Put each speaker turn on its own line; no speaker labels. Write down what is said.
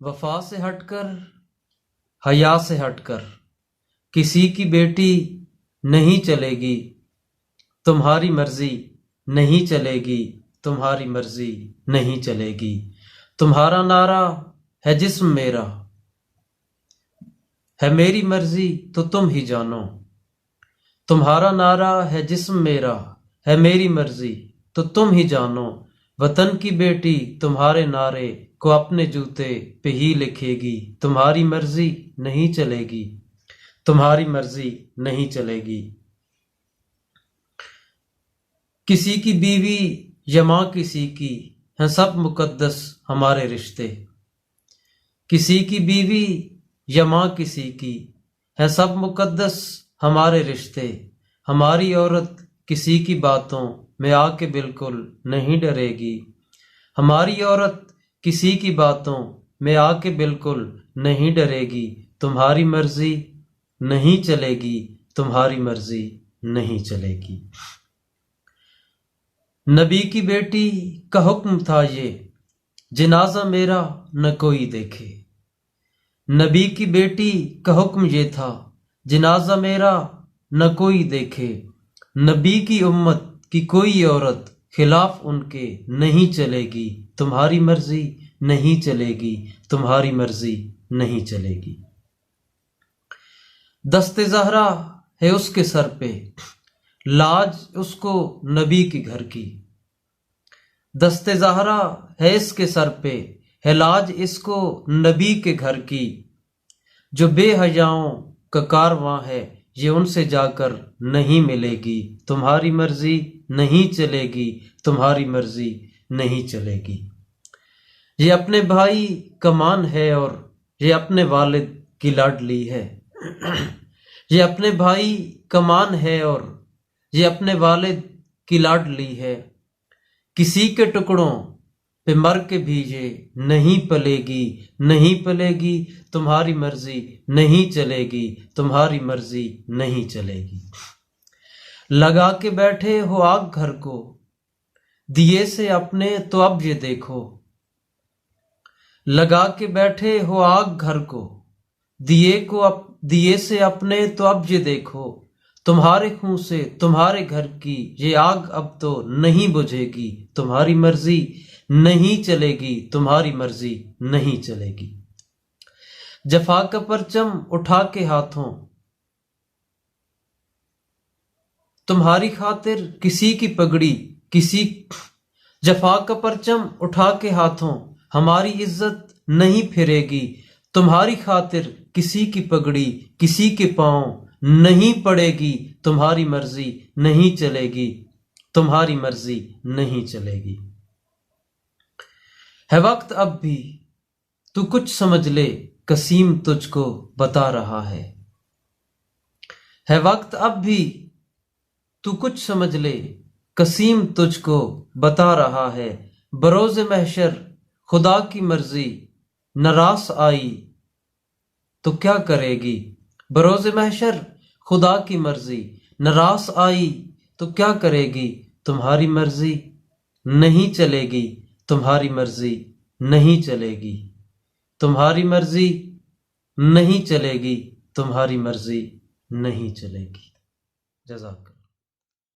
وفا سے ہٹ کر، حیا سے ہٹ کر کسی کی بیٹی نہیں چلے گی، تمہاری مرضی نہیں چلے گی، تمہاری مرضی نہیں چلے گی۔ تمہارا نعرہ ہے جسم میرا، ہے میری مرضی تو تم ہی جانو۔ تمہارا نعرہ ہے جسم میرا، ہے میری مرضی تو تم ہی جانو۔ وطن کی بیٹی تمہارے نعرے کو اپنے جوتے پہ ہی لکھے گی، تمہاری مرضی نہیں چلے گی، تمہاری مرضی نہیں چلے گی۔ کسی کی بیوی یا ماں کسی کی ہیں سب مقدس ہمارے رشتے، کسی کی بیوی یا ماں کسی کی ہے سب مقدس ہمارے رشتے۔ ہماری عورت کسی کی باتوں میں آ کے بالکل نہیں ڈرے گی، ہماری عورت کسی کی باتوں میں آ کے بالکل نہیں ڈرے گی۔ تمہاری مرضی نہیں چلے گی، تمہاری مرضی نہیں چلے گی۔ نبی کی بیٹی کا حکم تھا یہ، جنازہ میرا نہ کوئی دیکھے۔ نبی کی بیٹی کا حکم یہ تھا، جنازہ میرا نہ کوئی دیکھے۔ نبی کی امت کی کوئی عورت خلاف ان کے نہیں چلے گی، تمہاری مرضی نہیں چلے گی، تمہاری مرضی نہیں چلے گی۔ دست زہرا ہے اس کے سر پہ، لاج اس کو نبی کے گھر کی۔ دست زہرا ہے اس کے سر پہ، ہے لاج اس کو نبی کے گھر کی۔ جو بے حیاؤں کا کارواں ہے یہ ان سے جا کر نہیں ملے گی، تمہاری مرضی نہیں چلے گی، تمہاری مرضی نہیں چلے گی۔ یہ اپنے بھائی کا مان ہے اور یہ اپنے والد کی لاڈلی ہے، یہ اپنے بھائی کا مان ہے اور یہ اپنے والد کی لاڈلی ہے۔ کسی کے ٹکڑوں پہ مر کے بھی یہ نہیں پلے گی، نہیں پلے گی، تمہاری مرضی نہیں چلے گی، تمہاری مرضی نہیں چلے گی۔ لگا کے بیٹھے ہو آگ گھر کو دیے سے اپنے تو اب یہ دیکھو، لگا کے بیٹھے ہو آگ گھر کو دیے سے اپنے تو اب یہ دیکھو۔ تمہارے خون سے تمہارے گھر کی یہ آگ اب تو نہیں بجھے گی، تمہاری مرضی نہیں چلے گی، تمہاری مرضی نہیں چلے گی۔ جفا کا پرچم اٹھا کے ہاتھوں تمہاری خاطر کسی کی پگڑی جفا کا پرچم اٹھا کے ہاتھوں ہماری عزت نہیں پھرے گی، تمہاری خاطر کسی کی پگڑی کسی کے پاؤں نہیں پڑے گی، تمہاری مرضی نہیں چلے گی، تمہاری مرضی نہیں چلے گی۔ ہے وقت اب بھی تو کچھ سمجھ لے، قسیم تجھ کو بتا رہا ہے۔ ہے وقت اب بھی تو کچھ سمجھ لے، قسیم تجھ کو بتا رہا ہے۔ بروز محشر خدا کی مرضی نہ راس آئی تو کیا کرے گی، بروز محشر خدا کی مرضی نہ راس آئی تو کیا کرے گی۔ تمہاری مرضی نہیں چلے گی، تمہاری مرضی نہیں چلے گی، تمہاری مرضی نہیں چلے گی، تمہاری مرضی نہیں چلے گی۔ جزاک اللہ۔